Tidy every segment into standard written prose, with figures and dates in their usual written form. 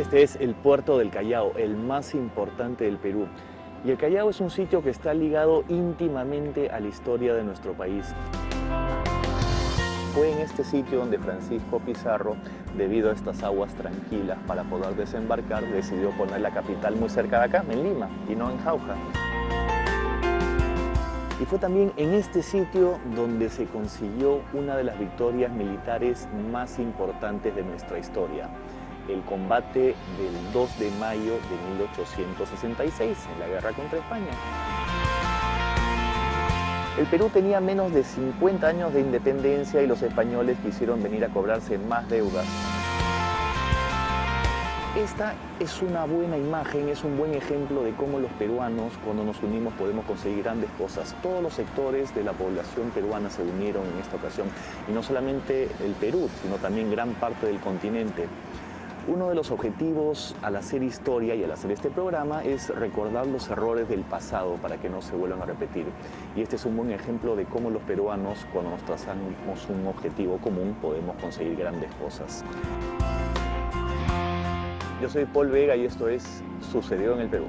Este es el puerto del Callao, el más importante del Perú. Y el Callao es un sitio que está ligado íntimamente a la historia de nuestro país. Fue en este sitio donde Francisco Pizarro, debido a estas aguas tranquilas para poder desembarcar, decidió poner la capital muy cerca de acá, en Lima, y no en Jauja. Y fue también en este sitio donde se consiguió una de las victorias militares más importantes de nuestra historia, el combate del 2 de mayo de 1866, en la guerra contra España. El Perú tenía menos de 50 años de independencia y los españoles quisieron venir a cobrarse más deudas. Esta es una buena imagen, es un buen ejemplo de cómo los peruanos, cuando nos unimos, podemos conseguir grandes cosas. Todos los sectores de la población peruana se unieron en esta ocasión, y no solamente el Perú, sino también gran parte del continente. Uno de los objetivos al hacer historia y al hacer este programa es recordar los errores del pasado para que no se vuelvan a repetir. Y este es un buen ejemplo de cómo los peruanos, cuando nos trazamos un objetivo común, podemos conseguir grandes cosas. Yo soy Paul Vega y esto es Sucedió en el Perú.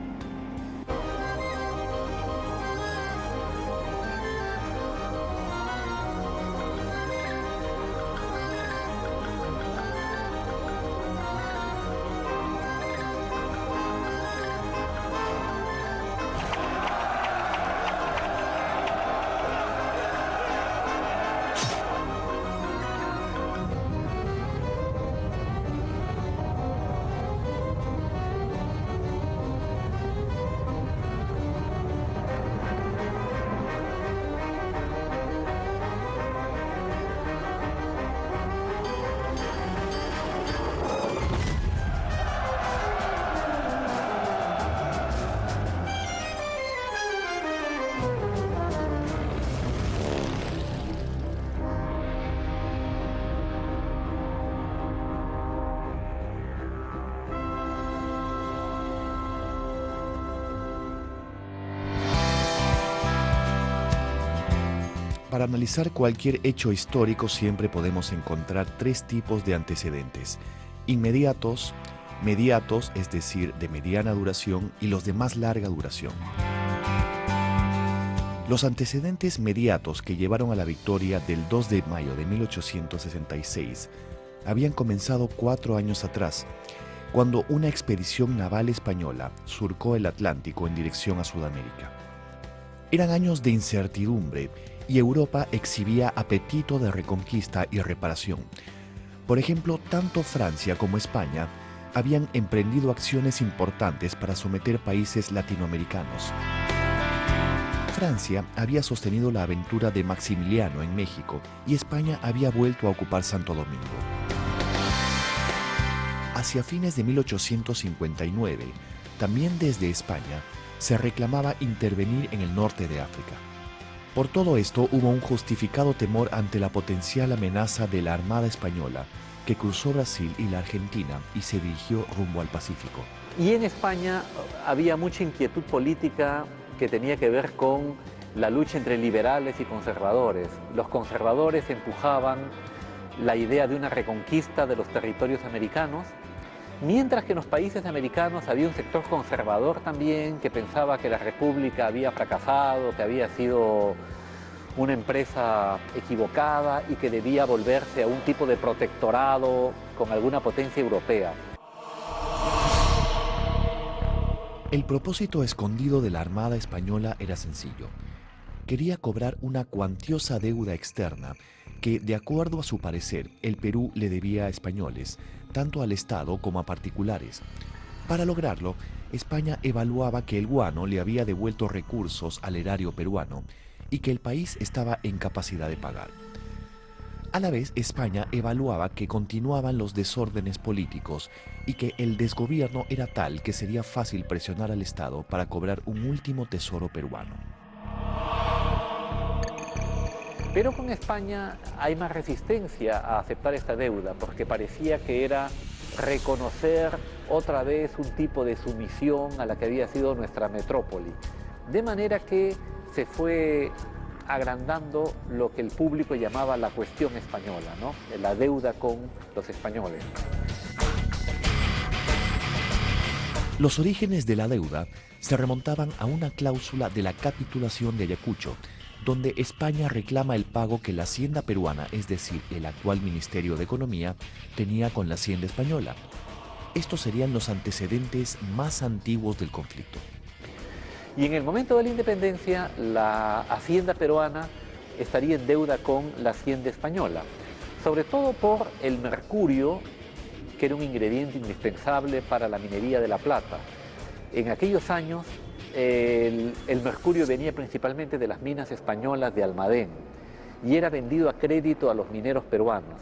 Para analizar cualquier hecho histórico siempre podemos encontrar tres tipos de antecedentes: inmediatos, mediatos, es decir, de mediana duración, y los de más larga duración. Los antecedentes mediatos que llevaron a la victoria del 2 de mayo de 1866 habían comenzado 4 años atrás, cuando una expedición naval española surcó el Atlántico en dirección a Sudamérica. Eran años de incertidumbre y Europa exhibía apetito de reconquista y reparación. Por ejemplo, tanto Francia como España habían emprendido acciones importantes para someter países latinoamericanos. Francia había sostenido la aventura de Maximiliano en México y España había vuelto a ocupar Santo Domingo. Hacia fines de 1859, también desde España, se reclamaba intervenir en el norte de África. Por todo esto hubo un justificado temor ante la potencial amenaza de la Armada Española, que cruzó Brasil y la Argentina y se dirigió rumbo al Pacífico. Y en España había mucha inquietud política que tenía que ver con la lucha entre liberales y conservadores. Los conservadores empujaban la idea de una reconquista de los territorios americanos, mientras que en los países americanos había un sector conservador también que pensaba que la República había fracasado, que había sido una empresa equivocada y que debía volverse a un tipo de protectorado con alguna potencia europea. El propósito escondido de la Armada Española era sencillo. Quería cobrar una cuantiosa deuda externa que, de acuerdo a su parecer, el Perú le debía a españoles, tanto al Estado como a particulares. Para lograrlo, España evaluaba que el guano le había devuelto recursos al erario peruano y que el país estaba en capacidad de pagar. A la vez, España evaluaba que continuaban los desórdenes políticos y que el desgobierno era tal que sería fácil presionar al Estado para cobrar un último tesoro peruano. Pero con España hay más resistencia a aceptar esta deuda, porque parecía que era reconocer otra vez un tipo de sumisión a la que había sido nuestra metrópoli. De manera que se fue agrandando lo que el público llamaba la cuestión española, ¿no? La deuda con los españoles. Los orígenes de la deuda se remontaban a una cláusula de la capitulación de Ayacucho, donde España reclama el pago que la Hacienda peruana, es decir, el actual Ministerio de Economía, tenía con la Hacienda española. Estos serían los antecedentes más antiguos del conflicto. Y en el momento de la independencia, la Hacienda peruana estaría en deuda con la Hacienda española, sobre todo por el mercurio, que era un ingrediente indispensable para la minería de la plata. En aquellos años, el mercurio venía principalmente de las minas españolas de Almadén y era vendido a crédito a los mineros peruanos.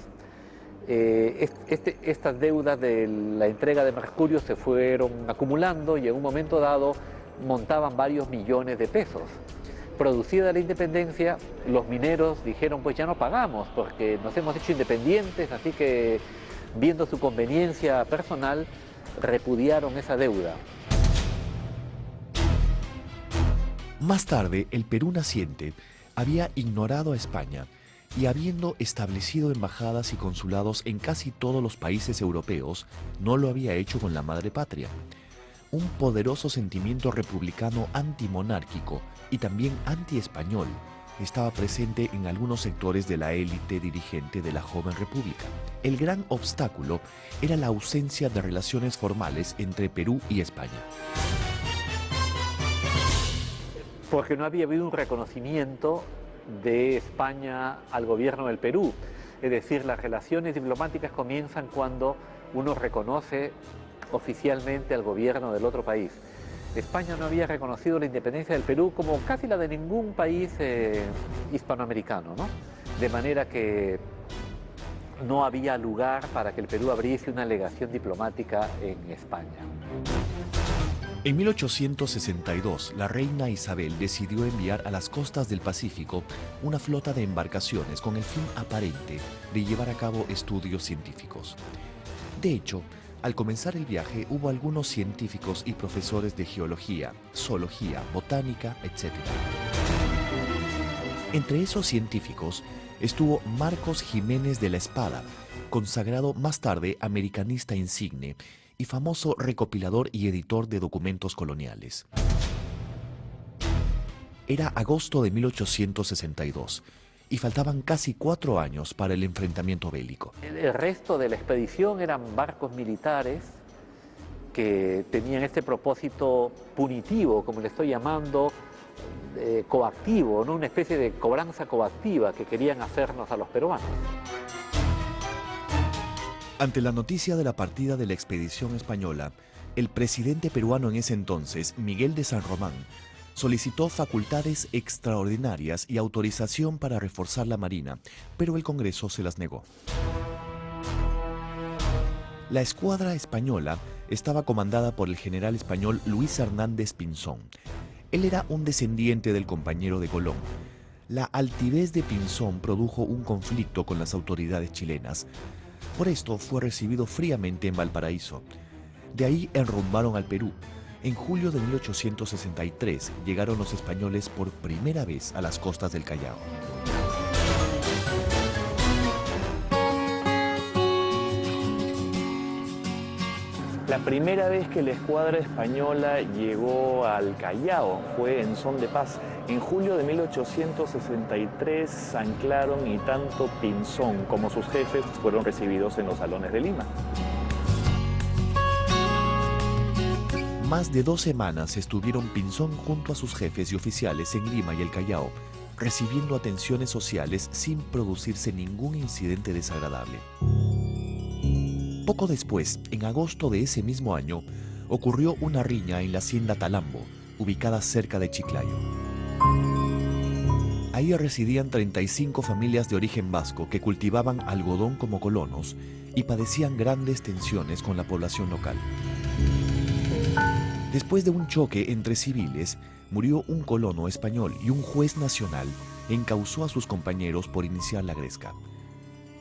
Estas deudas de la entrega de mercurio se fueron acumulando y en un momento dado montaban varios millones de pesos. Producida la independencia, los mineros dijeron, pues ya no pagamos porque nos hemos hecho independientes, así que viendo su conveniencia personal, repudiaron esa deuda. Más tarde, el Perú naciente había ignorado a España y, habiendo establecido embajadas y consulados en casi todos los países europeos, no lo había hecho con la madre patria. Un poderoso sentimiento republicano antimonárquico y también anti-español estaba presente en algunos sectores de la élite dirigente de la joven república. El gran obstáculo era la ausencia de relaciones formales entre Perú y España. Porque no había habido un reconocimiento de España al gobierno del Perú. Es decir, las relaciones diplomáticas comienzan cuando uno reconoce oficialmente al gobierno del otro país. España no había reconocido la independencia del Perú como casi la de ningún país hispanoamericano, ¿no? De manera que no había lugar para que el Perú abriese una legación diplomática en España. En 1862, la reina Isabel decidió enviar a las costas del Pacífico una flota de embarcaciones con el fin aparente de llevar a cabo estudios científicos. De hecho, al comenzar el viaje hubo algunos científicos y profesores de geología, zoología, botánica, etc. Entre esos científicos estuvo Marcos Jiménez de la Espada, consagrado más tarde americanista insigne y famoso recopilador y editor de documentos coloniales. Era agosto de 1862 y faltaban casi 4 años para el enfrentamiento bélico. El resto de la expedición eran barcos militares que tenían este propósito punitivo, como le estoy llamando, coactivo, ¿no? Una especie de cobranza coactiva que querían hacernos a los peruanos. Ante la noticia de la partida de la expedición española, el presidente peruano en ese entonces, Miguel de San Román, solicitó facultades extraordinarias y autorización para reforzar la Marina, pero el Congreso se las negó. La escuadra española estaba comandada por el general español Luis Hernández Pinzón. Él era un descendiente del compañero de Colón. La altivez de Pinzón produjo un conflicto con las autoridades chilenas. Por esto fue recibido fríamente en Valparaíso. De ahí enrumbaron al Perú. En julio de 1863 llegaron los españoles por primera vez a las costas del Callao. La primera vez que la escuadra española llegó al Callao fue en son de paz. En julio de 1863 anclaron y tanto Pinzón como sus jefes fueron recibidos en los salones de Lima. Más de 2 semanas estuvieron Pinzón junto a sus jefes y oficiales en Lima y el Callao, recibiendo atenciones sociales sin producirse ningún incidente desagradable. Poco después, en agosto de ese mismo año, ocurrió una riña en la hacienda Talambo, ubicada cerca de Chiclayo. Ahí residían 35 familias de origen vasco que cultivaban algodón como colonos y padecían grandes tensiones con la población local. Después de un choque entre civiles, murió un colono español y un juez nacional encausó a sus compañeros por iniciar la gresca.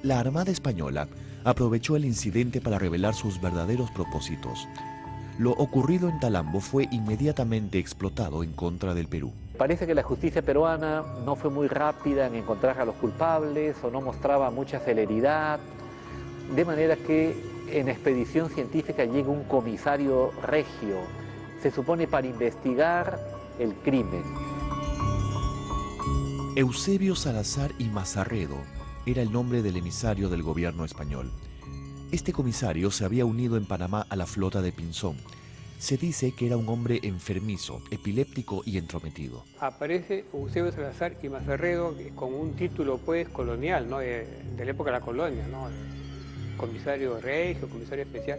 La Armada Española aprovechó el incidente para revelar sus verdaderos propósitos. Lo ocurrido en Talambo fue inmediatamente explotado en contra del Perú. Parece que la justicia peruana no fue muy rápida en encontrar a los culpables o no mostraba mucha celeridad, de manera que en expedición científica llega un comisario regio, se supone para investigar el crimen. Eusebio Salazar y Mazarredo era el nombre del emisario del gobierno español. Este comisario se había unido en Panamá a la flota de Pinzón. Se dice que era un hombre enfermizo, epiléptico y entrometido. Aparece Eusebio Salazar y Mazarredo con un título pues colonial, ¿no? de la época de la colonia, ¿no? Comisario regio, comisario especial,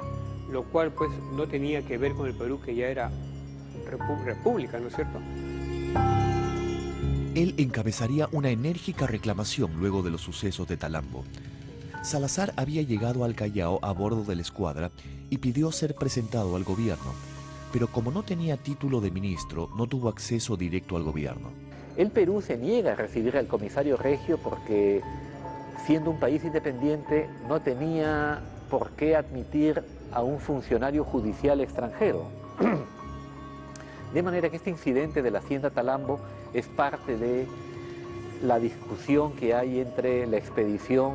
lo cual pues no tenía que ver con el Perú, que ya era república, ¿no es cierto? Él encabezaría una enérgica reclamación luego de los sucesos de Talambo. Salazar había llegado al Callao a bordo de la escuadra y pidió ser presentado al gobierno, pero como no tenía título de ministro, no tuvo acceso directo al gobierno. El Perú se niega a recibir al comisario regio porque, siendo un país independiente, no tenía por qué admitir a un funcionario judicial extranjero. De manera que este incidente de la hacienda Talambo es parte de la discusión que hay entre la expedición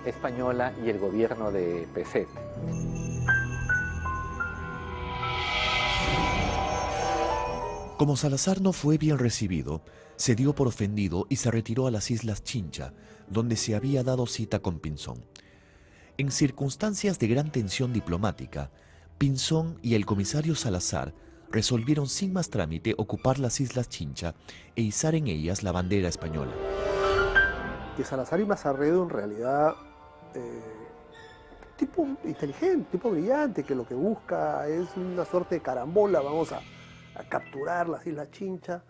española y el gobierno de Peset. Como Salazar no fue bien recibido, se dio por ofendido y se retiró a las Islas Chincha, donde se había dado cita con Pinzón. En circunstancias de gran tensión diplomática, Pinzón y el comisario Salazar resolvieron sin más trámite ocupar las Islas Chincha e izar en ellas la bandera española. Que Salazar y Mazarredo en realidad, tipo inteligente, tipo brillante, que lo que busca es una suerte de carambola, vamos a capturar las Islas Chincha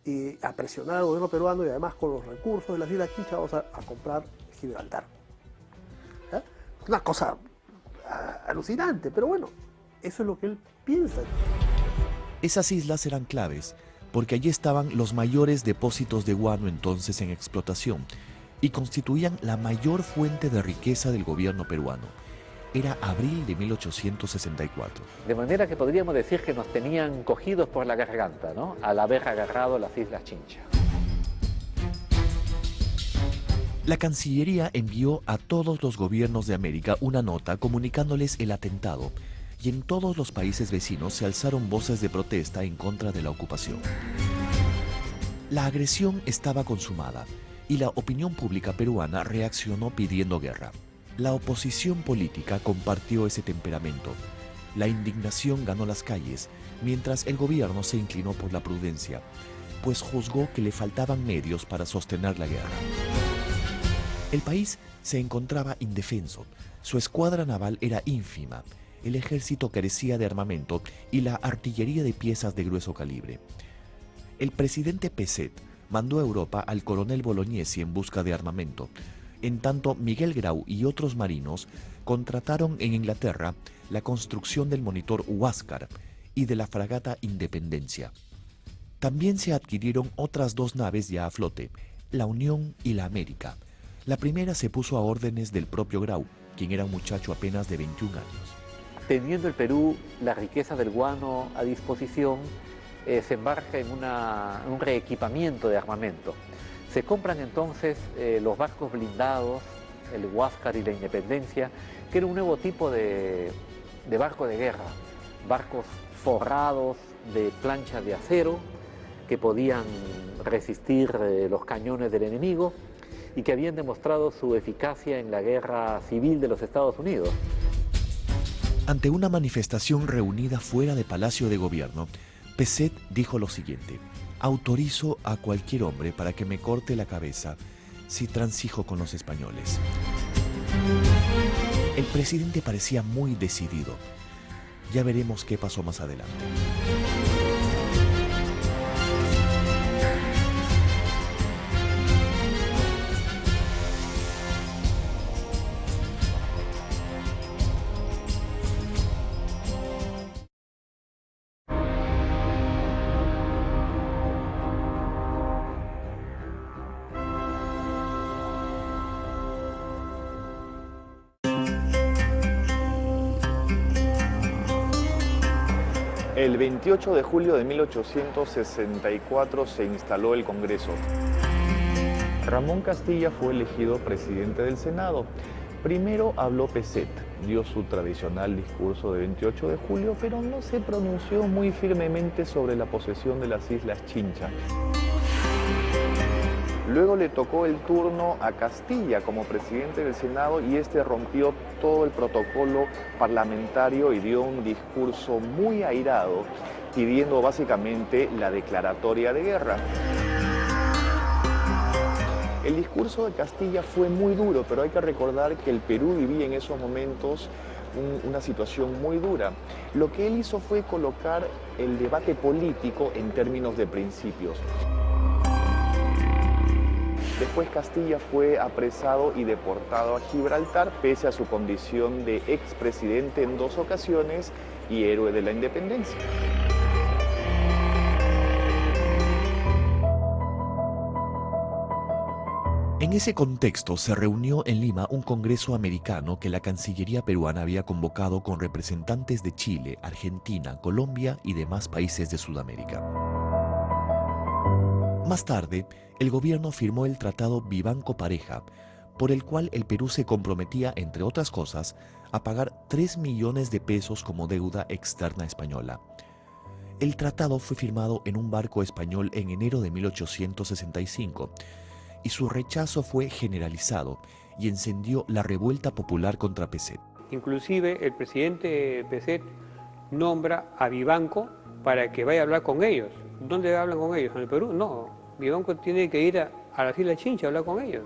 y a presionar al gobierno peruano, y además con los recursos de las Islas Chincha vamos a comprar Gibraltar. ¿Ya? Es una cosa alucinante, pero bueno, eso es lo que él piensa. Esas islas eran claves porque allí estaban los mayores depósitos de guano entonces en explotación y constituían la mayor fuente de riqueza del gobierno peruano. Era abril de 1864. De manera que podríamos decir que nos tenían cogidos por la garganta, ¿no?, al haber agarrado las Islas Chincha. La Cancillería envió a todos los gobiernos de América una nota comunicándoles el atentado, y en todos los países vecinos se alzaron voces de protesta en contra de la ocupación. La agresión estaba consumada y la opinión pública peruana reaccionó pidiendo guerra. La oposición política compartió ese temperamento. La indignación ganó las calles, mientras el gobierno se inclinó por la prudencia, pues juzgó que le faltaban medios para sostener la guerra. El país se encontraba indefenso, su escuadra naval era ínfima, el ejército carecía de armamento y la artillería de piezas de grueso calibre. El presidente Peset mandó a Europa al coronel Bolognesi en busca de armamento. En tanto, Miguel Grau y otros marinos contrataron en Inglaterra la construcción del monitor Huáscar y de la fragata Independencia. También se adquirieron otras dos naves ya a flote, la Unión y la América. La primera se puso a órdenes del propio Grau, quien era un muchacho apenas de 21 años. Teniendo el Perú la riqueza del guano a disposición, se embarca en un reequipamiento de armamento. Se compran entonces los barcos blindados, el Huáscar y la Independencia, que era un nuevo tipo de barco de guerra, barcos forrados de planchas de acero que podían resistir los cañones del enemigo y que habían demostrado su eficacia en la guerra civil de los Estados Unidos. Ante una manifestación reunida fuera de Palacio de Gobierno, Peset dijo lo siguiente: autorizo a cualquier hombre para que me corte la cabeza si transijo con los españoles. El presidente parecía muy decidido. Ya veremos qué pasó más adelante. El 28 de julio de 1864 se instaló el Congreso. Ramón Castilla fue elegido presidente del Senado Primero habló Peset, dio su tradicional discurso de 28 de julio, pero no se pronunció muy firmemente sobre la posesión de las Islas Chincha. Luego le tocó el turno a Castilla como presidente del Senado y este rompió todo el protocolo parlamentario y dio un discurso muy airado, pidiendo básicamente la declaratoria de guerra. El discurso de Castilla fue muy duro, pero hay que recordar que el Perú vivía en esos momentos una situación muy dura. Lo que él hizo fue colocar el debate político en términos de principios. Después Castilla fue apresado y deportado a Gibraltar, pese a su condición de expresidente en 2 ocasiones y héroe de la independencia. En ese contexto se reunió en Lima un congreso americano que la Cancillería peruana había convocado con representantes de Chile, Argentina, Colombia y demás países de Sudamérica. Más tarde, el gobierno firmó el Tratado Vivanco-Pareja, por el cual el Perú se comprometía, entre otras cosas, a pagar 3 millones de pesos como deuda externa española. El tratado fue firmado en un barco español en enero de 1865 y su rechazo fue generalizado y encendió la revuelta popular contra Peset. Inclusive el presidente Peset nombra a Vivanco para que vaya a hablar con ellos. ¿Dónde hablan con ellos? ¿En el Perú? No, Vivanco tiene que ir a las Islas Chincha a hablar con ellos.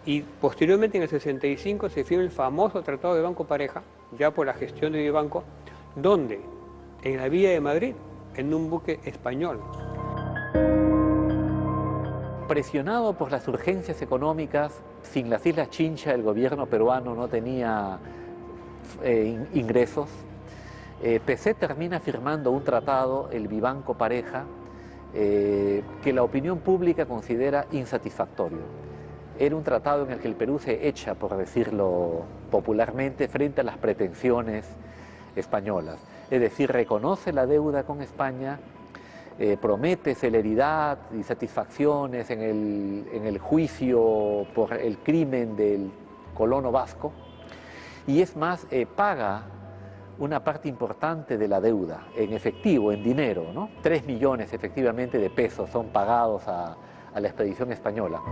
Y posteriormente, en el 65, se firma el famoso Tratado de Vivanco-Pareja, ya por la gestión de Vivanco, donde, en la villa de Madrid, en un buque español. Presionado por las urgencias económicas, sin las Islas Chincha el gobierno peruano no tenía ingresos. Peset termina firmando un tratado, el Vivanco-Pareja, que la opinión pública considera insatisfactorio. Era un tratado en el que el Perú se echa, por decirlo popularmente, frente a las pretensiones españolas. Es decir, reconoce la deuda con España, promete celeridad y satisfacciones en el juicio por el crimen del colono vasco y es más, paga una parte importante de la deuda en efectivo, en dinero, ¿no? 3 millones efectivamente de pesos son pagados a la expedición española.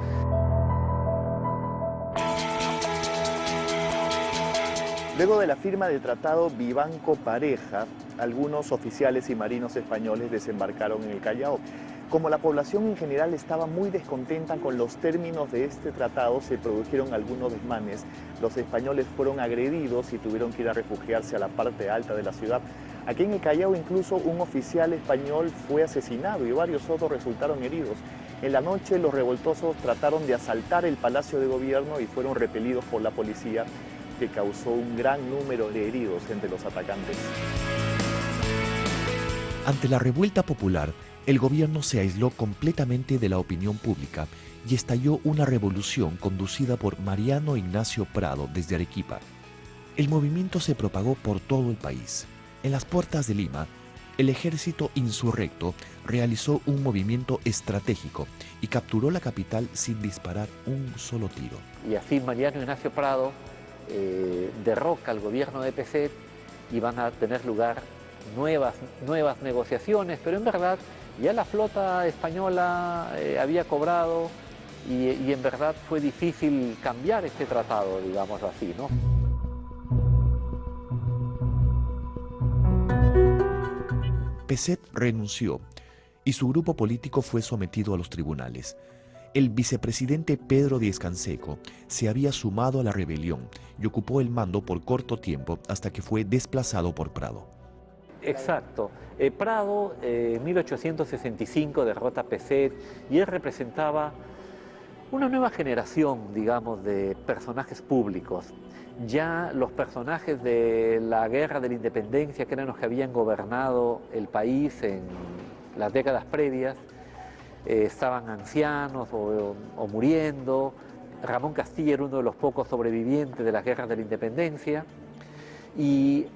Luego de la firma del Tratado Vivanco-Pareja, algunos oficiales y marinos españoles desembarcaron en el Callao. Como la población en general estaba muy descontenta con los términos de este tratado, se produjeron algunos desmanes. Los españoles fueron agredidos y tuvieron que ir a refugiarse a la parte alta de la ciudad. Aquí en el Callao incluso un oficial español fue asesinado y varios otros resultaron heridos. En la noche los revoltosos trataron de asaltar el Palacio de Gobierno y fueron repelidos por la policía, que causó un gran número de heridos entre los atacantes. Ante la revuelta popular, el gobierno se aisló completamente de la opinión pública y estalló una revolución conducida por Mariano Ignacio Prado desde Arequipa. El movimiento se propagó por todo el país. En las puertas de Lima, el ejército insurrecto realizó un movimiento estratégico y capturó la capital sin disparar un solo tiro. Y así Mariano Ignacio Prado derroca al gobierno de Peset y van a tener lugar nuevas negociaciones, pero en verdad ya la flota española había cobrado y en verdad fue difícil cambiar este tratado, digamos así, ¿no? Peset renunció y su grupo político fue sometido a los tribunales. El vicepresidente Pedro Díez-Canseco se había sumado a la rebelión y ocupó el mando por corto tiempo hasta que fue desplazado por Prado. Exacto. Prado en 1865 derrota a Peset y él representaba una nueva generación, digamos, de personajes públicos. Ya los personajes de la Guerra de la Independencia, que eran los que habían gobernado el país en las décadas previas, estaban ancianos o muriendo. Ramón Castilla era uno de los pocos sobrevivientes de las guerras de la independencia y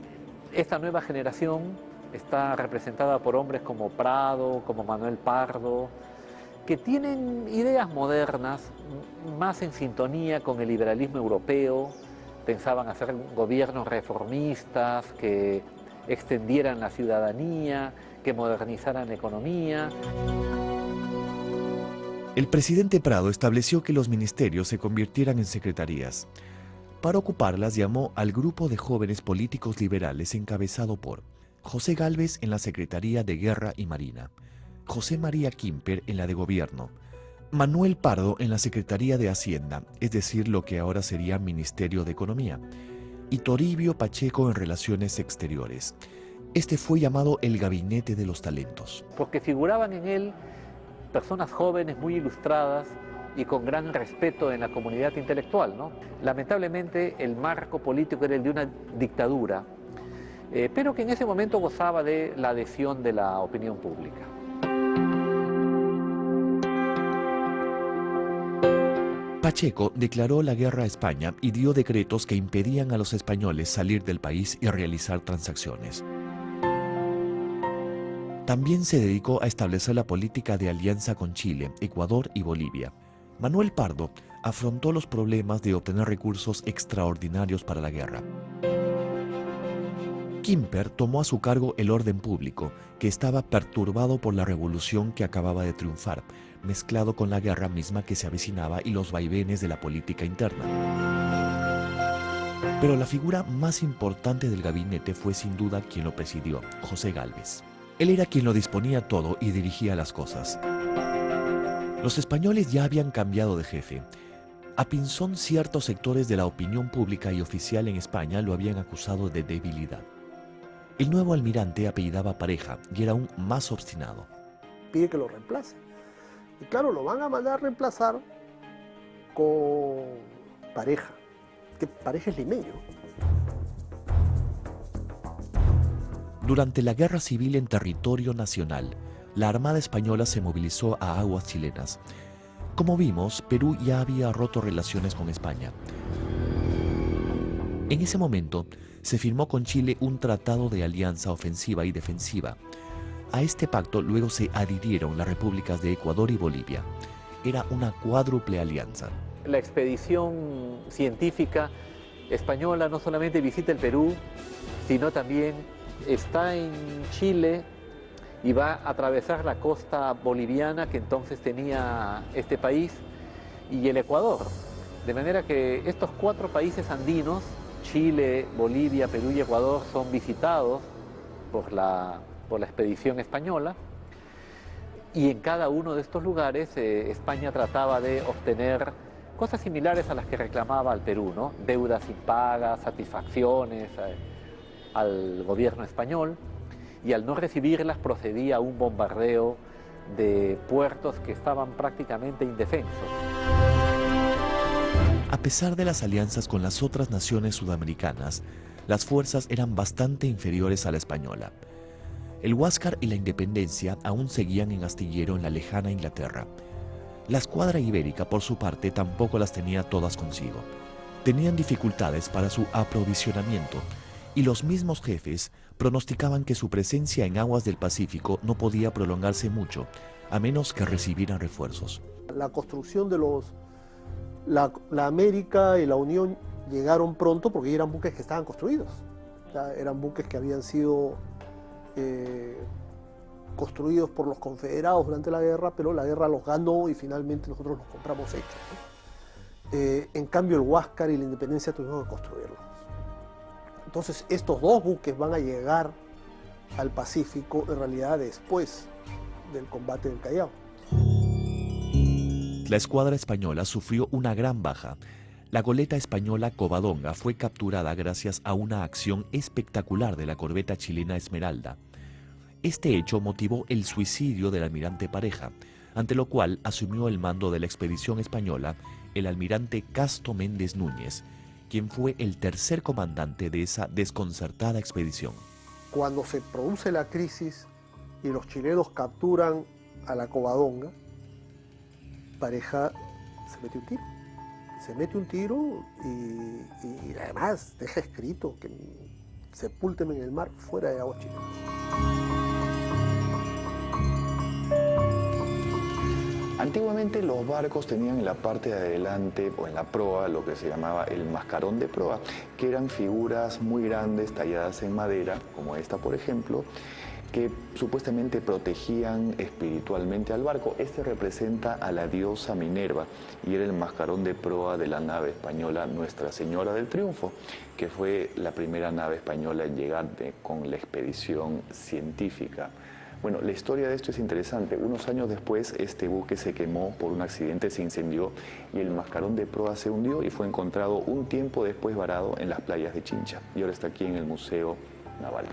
esta nueva generación está representada por hombres como Prado, como Manuel Pardo, que tienen ideas modernas, más en sintonía con el liberalismo europeo. Pensaban hacer gobiernos reformistas que extendieran la ciudadanía, que modernizaran la economía. El presidente Prado estableció que los ministerios se convirtieran en secretarías. Para ocuparlas llamó al grupo de jóvenes políticos liberales encabezado por José Gálvez en la Secretaría de Guerra y Marina, José María Quimper en la de Gobierno, Manuel Pardo en la Secretaría de Hacienda, es decir, lo que ahora sería Ministerio de Economía, y Toribio Pacheco en Relaciones Exteriores. Este fue llamado el Gabinete de los Talentos. Porque figuraban en él personas jóvenes, muy ilustradas y con gran respeto en la comunidad intelectual, ¿no? Lamentablemente el marco político era el de una dictadura, pero que en ese momento gozaba de la adhesión de la opinión pública. Pacheco declaró la guerra a España y dio decretos que impedían a los españoles salir del país y realizar transacciones. También se dedicó a establecer la política de alianza con Chile, Ecuador y Bolivia. Manuel Pardo afrontó los problemas de obtener recursos extraordinarios para la guerra. Quimper tomó a su cargo el orden público, que estaba perturbado por la revolución que acababa de triunfar, mezclado con la guerra misma que se avecinaba y los vaivenes de la política interna. Pero la figura más importante del gabinete fue sin duda quien lo presidió, José Gálvez. Él era quien lo disponía todo y dirigía las cosas. Los españoles ya habían cambiado de jefe. A Pinzón ciertos sectores de la opinión pública y oficial en España lo habían acusado de debilidad. El nuevo almirante apellidaba Pareja y era aún más obstinado. Pide que lo reemplace. Y claro, lo van a mandar a reemplazar con Pareja, que Pareja es limeño. Durante la Guerra Civil en territorio nacional, la Armada Española se movilizó a aguas chilenas. Como vimos, Perú ya había roto relaciones con España. En ese momento, se firmó con Chile un tratado de alianza ofensiva y defensiva. A este pacto luego se adhirieron las repúblicas de Ecuador y Bolivia. Era una cuádruple alianza. La expedición científica española no solamente visita el Perú, sino también está en Chile y va a atravesar la costa boliviana que entonces tenía este país y el Ecuador. De manera que estos 4 países andinos, Chile, Bolivia, Perú y Ecuador, son visitados por la expedición española, y en cada uno de estos lugares España trataba de obtener cosas similares a las que reclamaba al Perú, ¿no? Deudas impagas, satisfacciones al gobierno español, y al no recibirlas procedía a un bombardeo de puertos que estaban prácticamente indefensos. A pesar de las alianzas con las otras naciones sudamericanas, las fuerzas eran bastante inferiores a la española. El Huáscar y la Independencia aún seguían en astillero en la lejana Inglaterra. La escuadra ibérica, por su parte, tampoco las tenía todas consigo. Tenían dificultades para su aprovisionamiento, y los mismos jefes pronosticaban que su presencia en aguas del Pacífico no podía prolongarse mucho, a menos que recibieran refuerzos. La construcción de la América y la Unión llegaron pronto porque eran buques que estaban construidos. Ya eran buques que habían sido construidos por los confederados durante la guerra, pero la guerra los ganó y finalmente nosotros los compramos hechos, ¿no? En cambio el Huáscar y la Independencia tuvimos que construirlos. Entonces estos 2 buques van a llegar al Pacífico en realidad después del combate del Callao. La escuadra española sufrió una gran baja. La goleta española Covadonga fue capturada gracias a una acción espectacular de la corbeta chilena Esmeralda. Este hecho motivó el suicidio del almirante Pareja, ante lo cual asumió el mando de la expedición española el almirante Casto Méndez Núñez, quien fue el tercer comandante de esa desconcertada expedición. Cuando se produce la crisis y los chilenos capturan a la Covadonga, Pareja se mete un tiro. Se mete un tiro y además deja escrito que sepúlteme en el mar fuera de aguas chilenas. Antiguamente los barcos tenían en la parte de adelante o en la proa lo que se llamaba el mascarón de proa, que eran figuras muy grandes talladas en madera, como esta por ejemplo, que supuestamente protegían espiritualmente al barco. Este representa a la diosa Minerva y era el mascarón de proa de la nave española Nuestra Señora del Triunfo, que fue la primera nave española en llegar con la expedición científica. Bueno, la historia de esto es interesante. Unos años después, este buque se quemó por un accidente, se incendió y el mascarón de proa se hundió y fue encontrado un tiempo después varado en las playas de Chincha. Y ahora está aquí en el Museo Naval.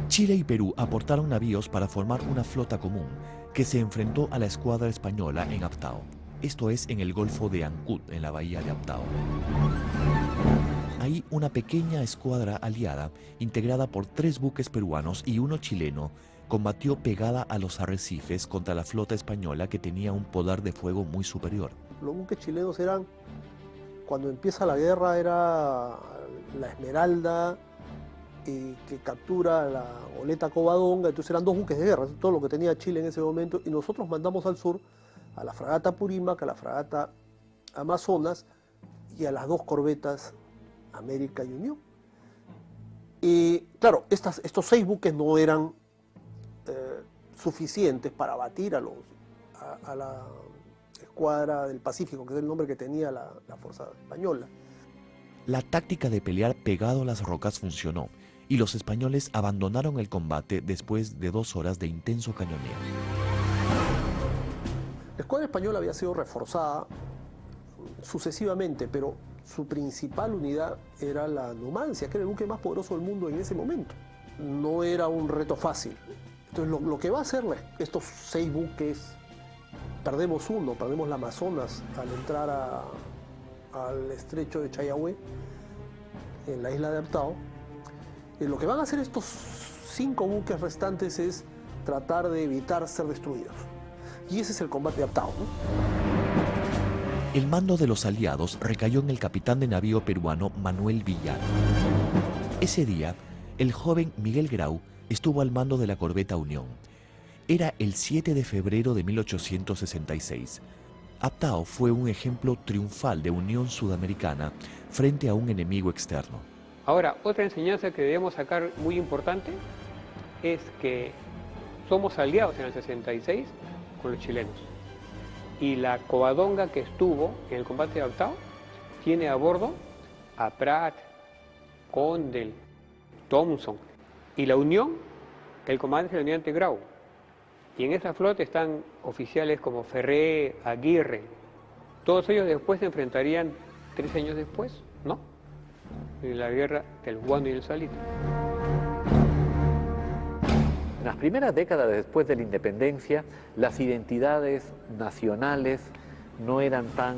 Chile y Perú aportaron navíos para formar una flota común que se enfrentó a la escuadra española en Aptao, esto es en el Golfo de Ancud, en la bahía de Aptao. Ahí una pequeña escuadra aliada, integrada por 3 buques peruanos y 1 chileno, combatió pegada a los arrecifes contra la flota española que tenía un poder de fuego muy superior. Los buques chilenos eran, cuando empieza la guerra, era la Esmeralda, que captura la goleta Covadonga. Entonces eran 2 buques de guerra, todo lo que tenía Chile en ese momento, y nosotros mandamos al sur a la fragata Purímac, a la fragata Amazonas y a las 2 corbetas América y Unión. Y claro, estos 6 buques no eran suficientes para batir a la escuadra del Pacífico, que es el nombre que tenía la fuerza española. La táctica de pelear pegado a las rocas funcionó y los españoles abandonaron el combate después de 2 horas de intenso cañoneo. La escuadra española había sido reforzada sucesivamente, pero su principal unidad era la Numancia, que era el buque más poderoso del mundo en ese momento. No era un reto fácil. Entonces lo que va a hacer estos 6 buques, perdemos uno, perdemos la Amazonas al entrar al estrecho de Chayahue, en la isla de Aptao. Lo que van a hacer estos 5 buques restantes es tratar de evitar ser destruidos. Y ese es el combate de Aptao, ¿no? El mando de los aliados recayó en el capitán de navío peruano Manuel Villar. Ese día, el joven Miguel Grau estuvo al mando de la corbeta Unión. Era el 7 de febrero de 1866. Aptao fue un ejemplo triunfal de unión sudamericana frente a un enemigo externo. Ahora, otra enseñanza que debemos sacar muy importante es que somos aliados en el 66 con los chilenos. Y la Covadonga que estuvo en el combate de Aptao tiene a bordo a Pratt, Condell, Thompson. Y la Unión, el comandante es el almirante Grau. Y en esa flota están oficiales como Ferré, Aguirre. Todos ellos después se enfrentarían 3 años después, ¿no?, en la guerra del Guando y el Salito. En las primeras décadas después de la independencia, las identidades nacionales no eran tan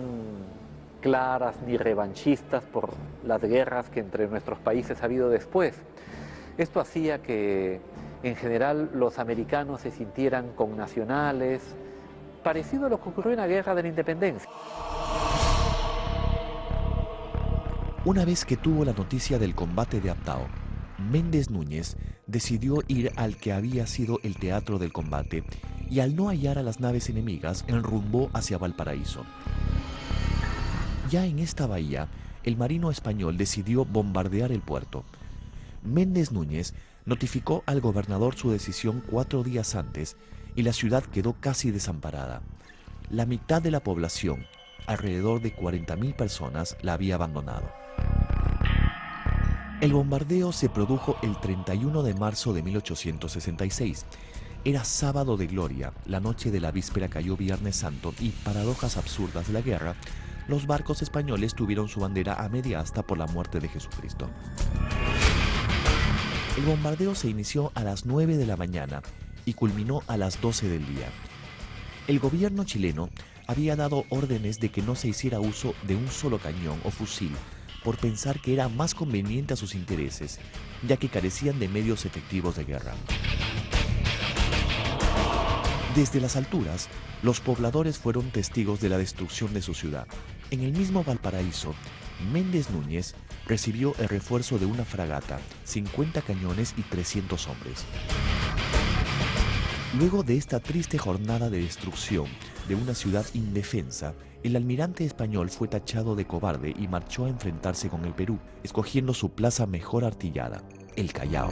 claras ni revanchistas por las guerras que entre nuestros países ha habido después. Esto hacía que, en general, los americanos se sintieran connacionales, parecido a lo que ocurrió en la guerra de la independencia. Una vez que tuvo la noticia del combate de Aptao, Méndez Núñez decidió ir al que había sido el teatro del combate y al no hallar a las naves enemigas enrumbó hacia Valparaíso. Ya en esta bahía, el marino español decidió bombardear el puerto. Méndez Núñez notificó al gobernador su decisión 4 días antes y la ciudad quedó casi desamparada. La mitad de la población, alrededor de 40.000 personas, la había abandonado. El bombardeo se produjo el 31 de marzo de 1866. Era sábado de gloria, la noche de la víspera cayó Viernes Santo y, paradojas absurdas de la guerra, los barcos españoles tuvieron su bandera a media asta por la muerte de Jesucristo. El bombardeo se inició a las 9 de la mañana y culminó a las 12 del día. El gobierno chileno había dado órdenes de que no se hiciera uso de un solo cañón o fusil por pensar que era más conveniente a sus intereses, ya que carecían de medios efectivos de guerra. Desde las alturas, los pobladores fueron testigos de la destrucción de su ciudad. En el mismo Valparaíso, Méndez Núñez recibió el refuerzo de una fragata, 50 cañones y 300 hombres. Luego de esta triste jornada de destrucción de una ciudad indefensa, el almirante español fue tachado de cobarde y marchó a enfrentarse con el Perú, escogiendo su plaza mejor artillada, el Callao.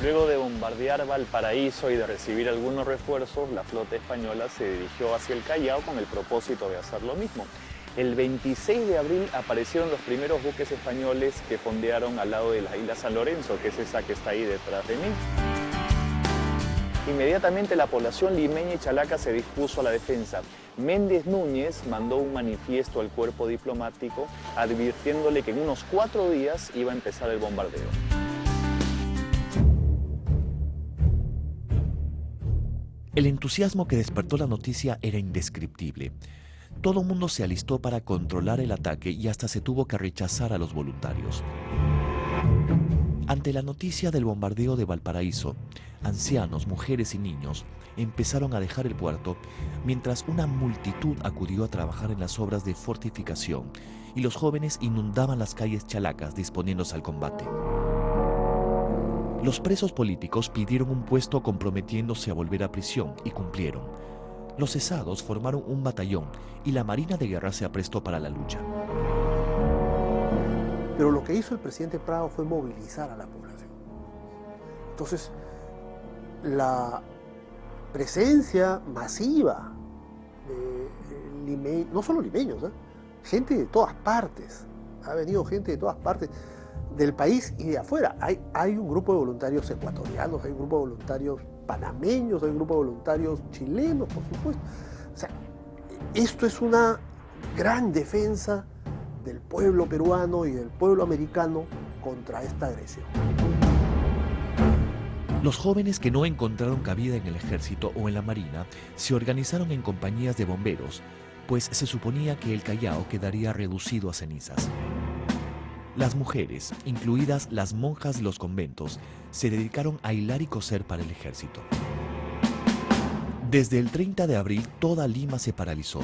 Luego de bombardear Valparaíso y de recibir algunos refuerzos, la flota española se dirigió hacia el Callao con el propósito de hacer lo mismo. El 26 de abril aparecieron los primeros buques españoles que fondearon al lado de la isla San Lorenzo, que es esa que está ahí detrás de mí. Inmediatamente la población limeña y chalaca se dispuso a la defensa. Méndez Núñez mandó un manifiesto al cuerpo diplomático advirtiéndole que en unos 4 días iba a empezar el bombardeo. El entusiasmo que despertó la noticia era indescriptible. Todo el mundo se alistó para controlar el ataque y hasta se tuvo que rechazar a los voluntarios. Ante la noticia del bombardeo de Valparaíso, ancianos, mujeres y niños empezaron a dejar el puerto, mientras una multitud acudió a trabajar en las obras de fortificación y los jóvenes inundaban las calles chalacas disponiéndose al combate. Los presos políticos pidieron un puesto comprometiéndose a volver a prisión y cumplieron. Los cesados formaron un batallón y la Marina de Guerra se aprestó para la lucha. Pero lo que hizo el presidente Prado fue movilizar a la población. Entonces, la presencia masiva de no solo limeños, gente de todas partes, ha venido gente de todas partes del país y de afuera. Hay un grupo de voluntarios ecuatorianos, hay un grupo de voluntarios panameños, hay un grupo de voluntarios chilenos, por supuesto. O sea, esto es una gran defensa del pueblo peruano y del pueblo americano contra esta agresión. Los jóvenes que no encontraron cabida en el ejército o en la marina se organizaron en compañías de bomberos, pues se suponía que el Callao quedaría reducido a cenizas. Las mujeres, incluidas las monjas de los conventos, se dedicaron a hilar y coser para el ejército. Desde el 30 de abril toda Lima se paralizó.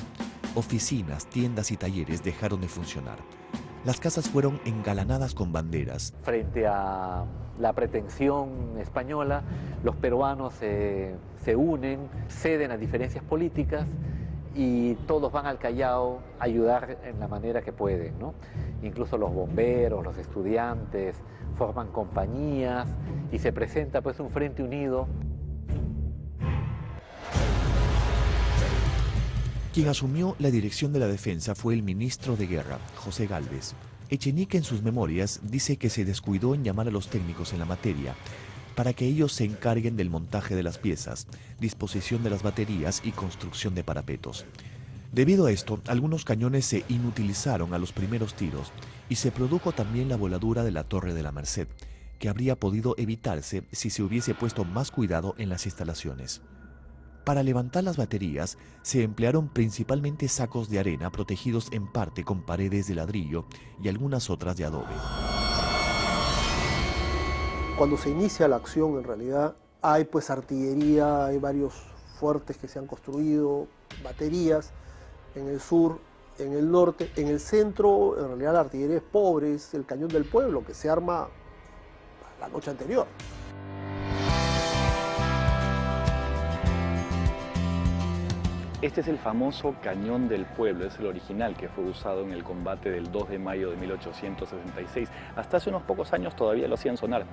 Oficinas, tiendas y talleres dejaron de funcionar. Las casas fueron engalanadas con banderas. Frente a la pretensión española, los peruanos se unen, ceden a diferencias políticas y todos van al Callao a ayudar en la manera que pueden, ¿no? Incluso los bomberos, los estudiantes forman compañías y se presenta pues un frente unido. Quien asumió la dirección de la defensa fue el ministro de Guerra, José Gálvez. Echenique en sus memorias dice que se descuidó en llamar a los técnicos en la materia para que ellos se encarguen del montaje de las piezas, disposición de las baterías y construcción de parapetos. Debido a esto, algunos cañones se inutilizaron a los primeros tiros y se produjo también la voladura de la Torre de la Merced, que habría podido evitarse si se hubiese puesto más cuidado en las instalaciones. Para levantar las baterías se emplearon principalmente sacos de arena protegidos en parte con paredes de ladrillo y algunas otras de adobe. Cuando se inicia la acción, en realidad, hay pues artillería, hay varios fuertes que se han construido, baterías en el sur, en el norte. En el centro, en realidad, la artillería es pobre, es el cañón del pueblo que se arma la noche anterior. Este es el famoso Cañón del Pueblo, es el original que fue usado en el combate del 2 de mayo de 1866. Hasta hace unos pocos años todavía lo hacían sonar.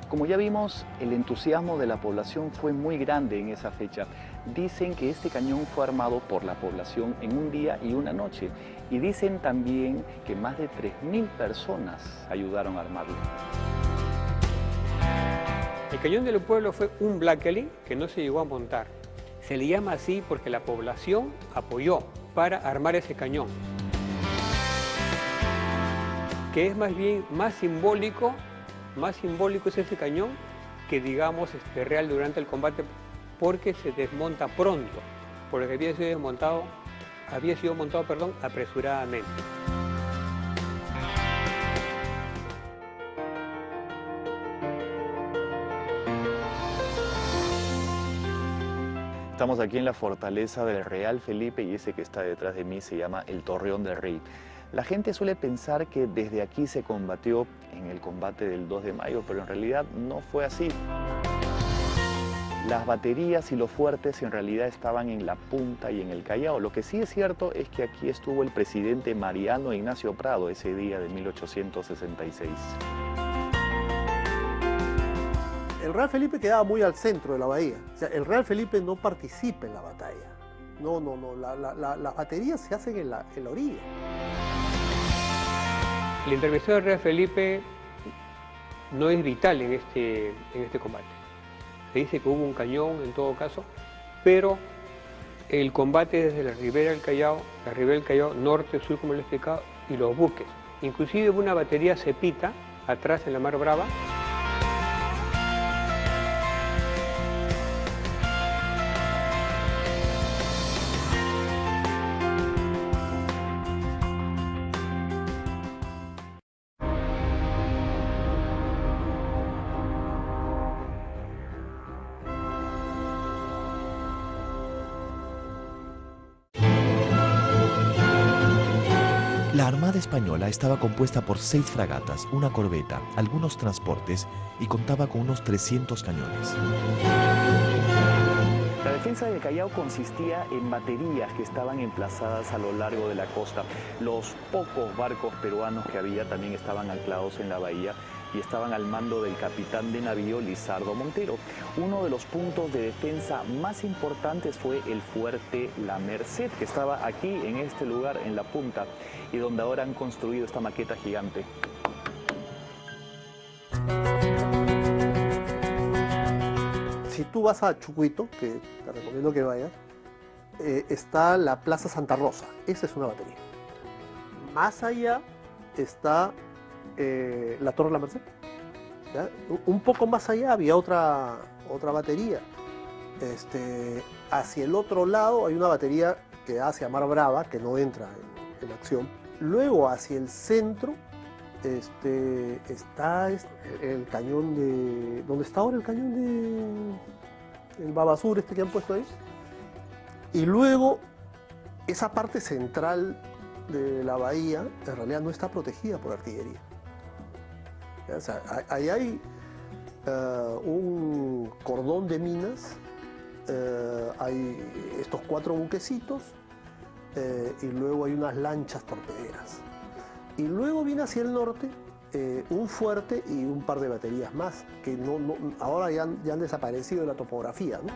Como ya vimos, el entusiasmo de la población fue muy grande en esa fecha. Dicen que este cañón fue armado por la población en un día y una noche. Y dicen también que más de 3.000 personas ayudaron a armarlo. El Cañón del Pueblo fue un Blackley que no se llegó a montar. Se le llama así porque la población apoyó para armar ese cañón, que es más bien más simbólico es ese cañón que digamos real durante el combate, porque se desmonta pronto, porque había sido montado apresuradamente. Estamos aquí en la fortaleza del Real Felipe y ese que está detrás de mí se llama el Torreón del Rey. La gente suele pensar que desde aquí se combatió en el combate del 2 de mayo, pero en realidad no fue así. Las baterías y los fuertes en realidad estaban en la punta y en el Callao. Lo que sí es cierto es que aquí estuvo el presidente Mariano Ignacio Prado ese día de 1866. El Real Felipe quedaba muy al centro de la bahía. O sea, el Real Felipe no participa en la batalla. No. Las baterías se hacen en la orilla. La intervención del Real Felipe no es vital en este combate. Se dice que hubo un cañón en todo caso, pero el combate desde la ribera del Callao, norte, sur, como le he explicado, y los buques. Inclusive hubo una batería cepita atrás en la Mar Brava. La Armada Española estaba compuesta por 6 fragatas, una corbeta, algunos transportes y contaba con unos 300 cañones. La defensa del Callao consistía en baterías que estaban emplazadas a lo largo de la costa. Los pocos barcos peruanos que había también estaban anclados en la bahía y estaban al mando del capitán de navío Lizardo Montero. Uno de los puntos de defensa más importantes fue el fuerte La Merced, que estaba aquí en este lugar, en la punta, y donde ahora han construido esta maqueta gigante. Si tú vas a Chucuito, que te recomiendo que vayas, está la Plaza Santa Rosa. Esa es una batería. Más allá está la Torre La Merced. ¿Ya? Un poco más allá había otra batería. Hacia el otro lado hay una batería que da hacia Mar Brava, que no entra en acción. Luego hacia el centro está el cañón de... ¿Dónde está ahora el cañón de... el Babasur que han puesto ahí? Y luego esa parte central de la bahía en realidad no está protegida por artillería. O sea, ahí hay un cordón de minas, hay estos 4 buquecitos y luego hay unas lanchas torpederas. Y luego viene hacia el norte un fuerte y un par de baterías más, que ahora ya han desaparecido de la topografía, ¿no?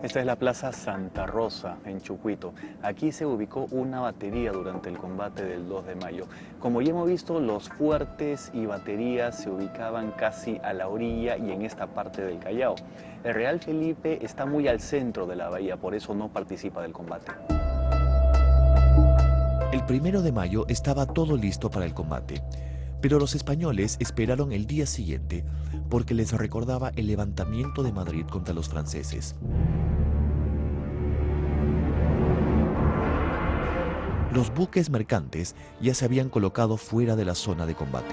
Esta es la Plaza Santa Rosa en Chucuito. Aquí se ubicó una batería durante el combate del 2 de mayo. Como ya hemos visto, los fuertes y baterías se ubicaban casi a la orilla y en esta parte del Callao. El Real Felipe está muy al centro de la bahía, por eso no participa del combate. El 1 de mayo estaba todo listo para el combate, pero los españoles esperaron el día siguiente porque les recordaba el levantamiento de Madrid contra los franceses. Los buques mercantes ya se habían colocado fuera de la zona de combate.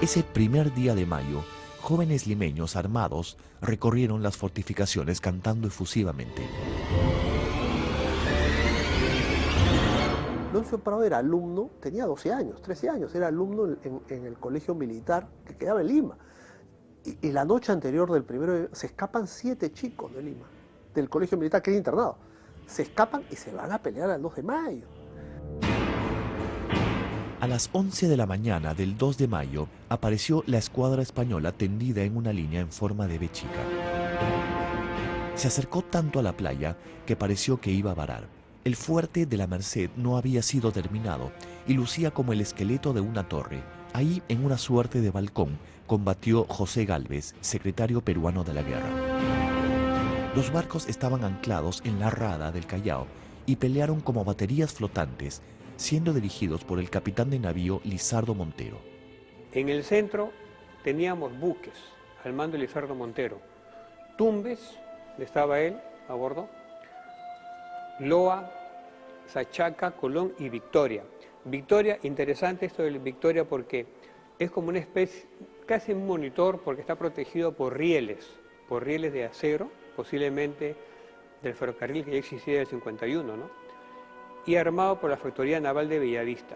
Ese 1 día de mayo, jóvenes limeños armados recorrieron las fortificaciones cantando efusivamente. Leoncio Prado era alumno, tenía 12 años, 13 años, era alumno en el colegio militar que quedaba en Lima. Y la noche anterior del 1 de mayo se escapan 7 chicos de Lima, del colegio militar que era internado. Se escapan y se van a pelear al 2 de mayo. A las 11 de la mañana del 2 de mayo apareció la escuadra española tendida en una línea en forma de V chica. Se acercó tanto a la playa que pareció que iba a varar. El fuerte de La Merced no había sido terminado y lucía como el esqueleto de una torre. Ahí, en una suerte de balcón, combatió José Gálvez, secretario peruano de la guerra. Los barcos estaban anclados en la rada del Callao y pelearon como baterías flotantes siendo dirigidos por el capitán de navío Lizardo Montero. En el centro teníamos buques al mando de Lizardo Montero. Tumbes, estaba él a bordo, Loa, Sachaca, Colón y Victoria. Victoria, interesante esto de Victoria porque es como una especie, casi un monitor porque está protegido por rieles de acero, posiblemente del ferrocarril que ya existía en el 51, ¿no? Y armado por la Factoría Naval de Bellavista.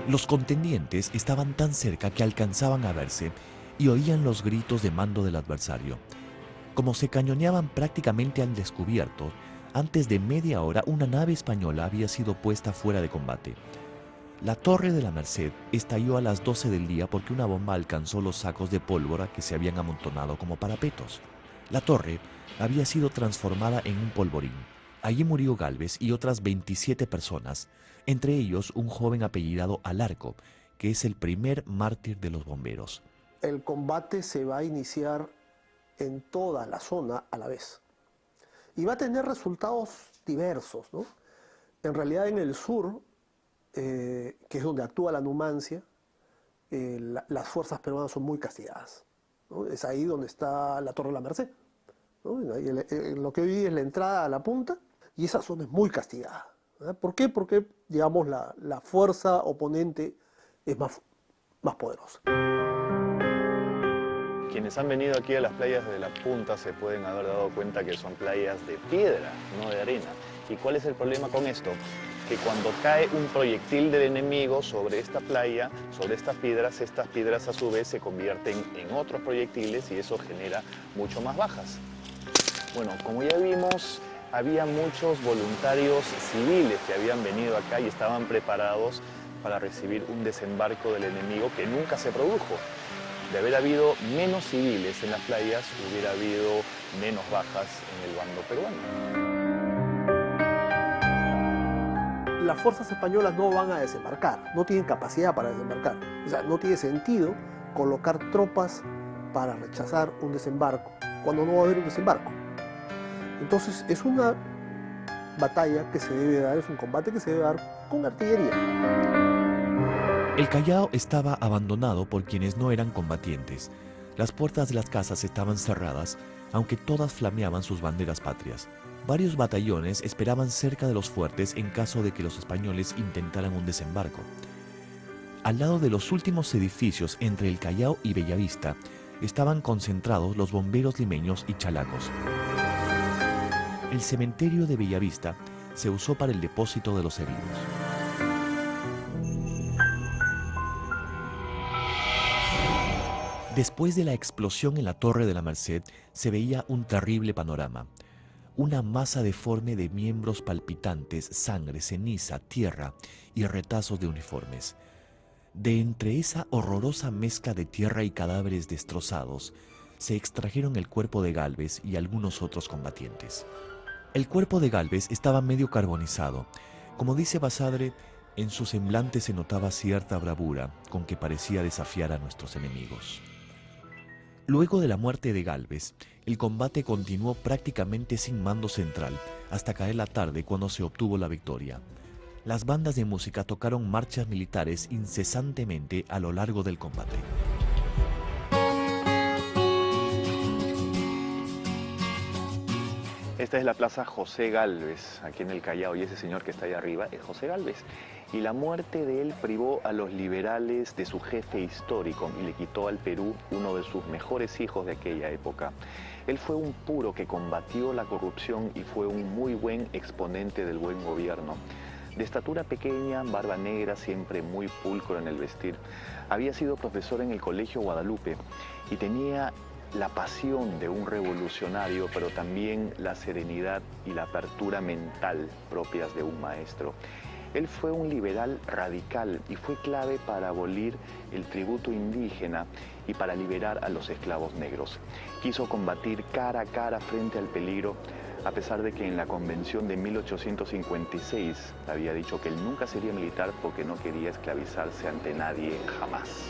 Los contendientes estaban tan cerca que alcanzaban a verse y oían los gritos de mando del adversario. Como se cañoneaban prácticamente al descubierto, antes de media hora una nave española había sido puesta fuera de combate. La Torre de la Merced estalló a las 12 del día porque una bomba alcanzó los sacos de pólvora que se habían amontonado como parapetos. La torre había sido transformada en un polvorín. Allí murió Gálvez y otras 27 personas, entre ellos un joven apellidado Alarco, que es el primer mártir de los bomberos. El combate se va a iniciar en toda la zona a la vez. Y va a tener resultados diversos, ¿no? En realidad en el sur, que es donde actúa la Numancia, las fuerzas peruanas son muy castigadas, ¿no? Es ahí donde está la Torre de la Merced, ¿no? Lo que hoy es la entrada a la punta, y esa zona es muy castigada, ¿verdad? ¿Por qué? Porque, digamos, la fuerza oponente es más poderosa. Quienes han venido aquí a las playas de la Punta se pueden haber dado cuenta que son playas de piedra, no de arena. ¿Y cuál es el problema con esto? Que cuando cae un proyectil del enemigo sobre esta playa, sobre estas piedras a su vez se convierten en otros proyectiles y eso genera mucho más bajas. Bueno, como ya vimos, había muchos voluntarios civiles que habían venido acá y estaban preparados para recibir un desembarco del enemigo que nunca se produjo. De haber habido menos civiles en las playas, hubiera habido menos bajas en el bando peruano. Las fuerzas españolas no van a desembarcar, no tienen capacidad para desembarcar. O sea, no tiene sentido colocar tropas para rechazar un desembarco cuando no va a haber un desembarco. Entonces es una batalla que se debe dar, es un combate que se debe dar con artillería. El Callao estaba abandonado por quienes no eran combatientes. Las puertas de las casas estaban cerradas, aunque todas flameaban sus banderas patrias. Varios batallones esperaban cerca de los fuertes en caso de que los españoles intentaran un desembarco. Al lado de los últimos edificios entre el Callao y Bellavista estaban concentrados los bomberos limeños y chalacos. El cementerio de Bellavista se usó para el depósito de los heridos. Después de la explosión en la Torre de la Merced, se veía un terrible panorama. Una masa deforme de miembros palpitantes, sangre, ceniza, tierra y retazos de uniformes. De entre esa horrorosa mezcla de tierra y cadáveres destrozados, se extrajeron el cuerpo de Gálvez y algunos otros combatientes. El cuerpo de Gálvez estaba medio carbonizado. Como dice Basadre, en su semblante se notaba cierta bravura con que parecía desafiar a nuestros enemigos. Luego de la muerte de Gálvez, el combate continuó prácticamente sin mando central hasta caer la tarde cuando se obtuvo la victoria. Las bandas de música tocaron marchas militares incesantemente a lo largo del combate. Esta es la plaza José Gálvez, aquí en el Callao, y ese señor que está ahí arriba es José Gálvez. Y la muerte de él privó a los liberales de su jefe histórico y le quitó al Perú uno de sus mejores hijos de aquella época. Él fue un puro que combatió la corrupción y fue un muy buen exponente del buen gobierno. De estatura pequeña, barba negra, siempre muy pulcro en el vestir. Había sido profesor en el Colegio Guadalupe y tenía la pasión de un revolucionario, pero también la serenidad y la apertura mental propias de un maestro. Él fue un liberal radical y fue clave para abolir el tributo indígena y para liberar a los esclavos negros. Quiso combatir cara a cara frente al peligro, a pesar de que en la convención de 1856 había dicho que él nunca sería militar porque no quería esclavizarse ante nadie jamás.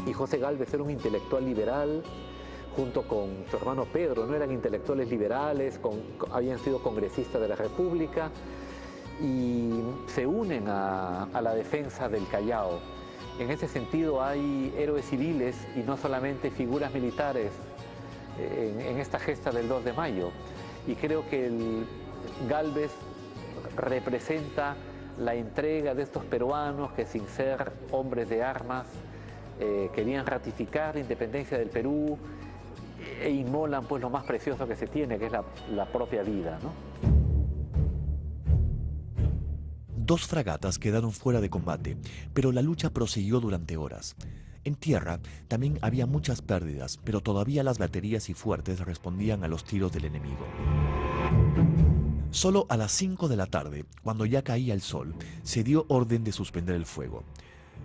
Y José Gálvez era un intelectual liberal, junto con su hermano Pedro, no eran intelectuales liberales, habían sido congresistas de la República y se unen a la defensa del Callao. En ese sentido hay héroes civiles y no solamente figuras militares en esta gesta del 2 de mayo. Y creo que el Gálvez representa la entrega de estos peruanos que, sin ser hombres de armas, querían ratificar la independencia del Perú e inmolan pues lo más precioso que se tiene, que es la propia vida, ¿no? Dos fragatas quedaron fuera de combate, pero la lucha prosiguió durante horas. En tierra también había muchas pérdidas, pero todavía las baterías y fuertes respondían a los tiros del enemigo. Solo a las 5 de la tarde, cuando ya caía el sol, se dio orden de suspender el fuego.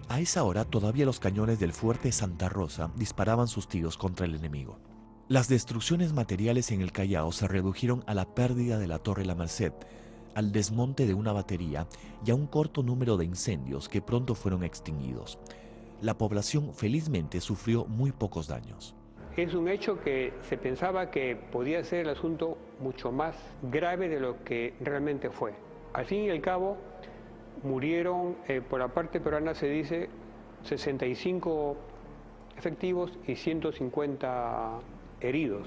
A esa hora todavía los cañones del fuerte Santa Rosa disparaban sus tiros contra el enemigo. Las destrucciones materiales en el Callao se redujeron a la pérdida de la Torre La Merced, al desmonte de una batería y a un corto número de incendios que pronto fueron extinguidos. La población felizmente sufrió muy pocos daños. Es un hecho que se pensaba que podía ser el asunto mucho más grave de lo que realmente fue. Al fin y al cabo, murieron, por la parte peruana se dice, 65 efectivos y 150 heridos.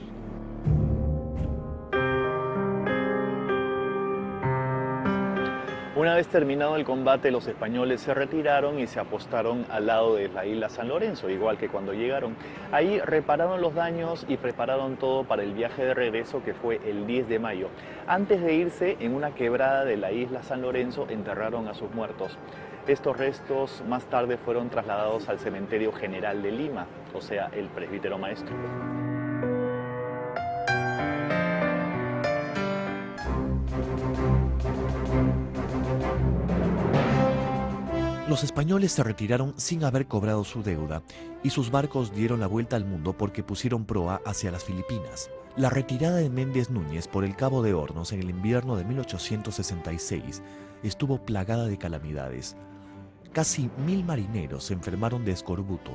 Una vez terminado el combate, los españoles se retiraron y se apostaron al lado de la isla San Lorenzo, igual que cuando llegaron. Ahí repararon los daños y prepararon todo para el viaje de regreso, que fue el 10 de mayo. Antes de irse, en una quebrada de la isla San Lorenzo, enterraron a sus muertos. Estos restos más tarde fueron trasladados al Cementerio General de Lima, o sea, el Presbítero Maestro. Los españoles se retiraron sin haber cobrado su deuda y sus barcos dieron la vuelta al mundo porque pusieron proa hacia las Filipinas. La retirada de Méndez Núñez por el Cabo de Hornos en el invierno de 1866 estuvo plagada de calamidades. Casi 1000 marineros se enfermaron de escorbuto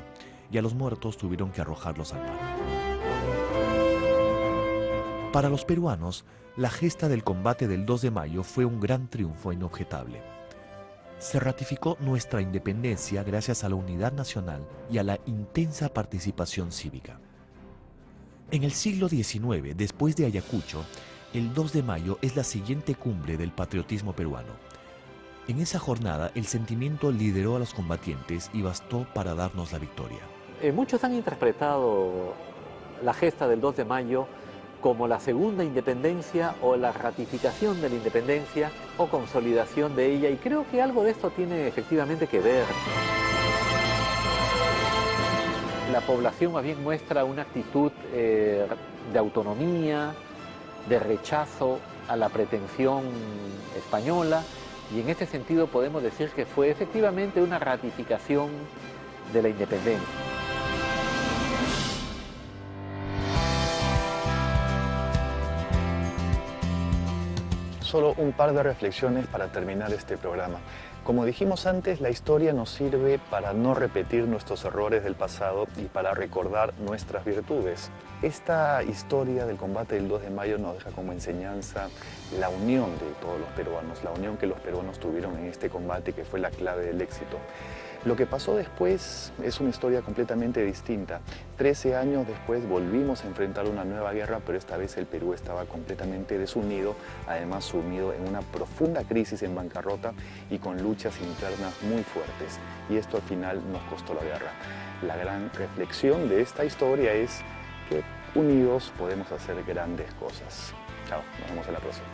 y a los muertos tuvieron que arrojarlos al mar. Para los peruanos, la gesta del combate del 2 de mayo fue un gran triunfo inobjetable. Se ratificó nuestra independencia gracias a la unidad nacional y a la intensa participación cívica. En el siglo XIX, después de Ayacucho, el 2 de mayo es la siguiente cumbre del patriotismo peruano. En esa jornada, el sentimiento lideró a los combatientes y bastó para darnos la victoria. Muchos han interpretado la gesta del 2 de mayo como la segunda independencia o la ratificación de la independencia o consolidación de ella, y creo que algo de esto tiene efectivamente que ver. La población más bien muestra una actitud de autonomía, de rechazo a la pretensión española, y en este sentido podemos decir que fue efectivamente una ratificación de la independencia. Solo un par de reflexiones para terminar este programa. Como dijimos antes, la historia nos sirve para no repetir nuestros errores del pasado y para recordar nuestras virtudes. Esta historia del combate del 2 de mayo nos deja como enseñanza la unión de todos los peruanos, la unión que los peruanos tuvieron en este combate, que fue la clave del éxito. Lo que pasó después es una historia completamente distinta. 13 años después volvimos a enfrentar una nueva guerra, pero esta vez el Perú estaba completamente desunido, además sumido en una profunda crisis en bancarrota y con luchas internas muy fuertes. Y esto al final nos costó la guerra. La gran reflexión de esta historia es que unidos podemos hacer grandes cosas. Chao, nos vemos en la próxima.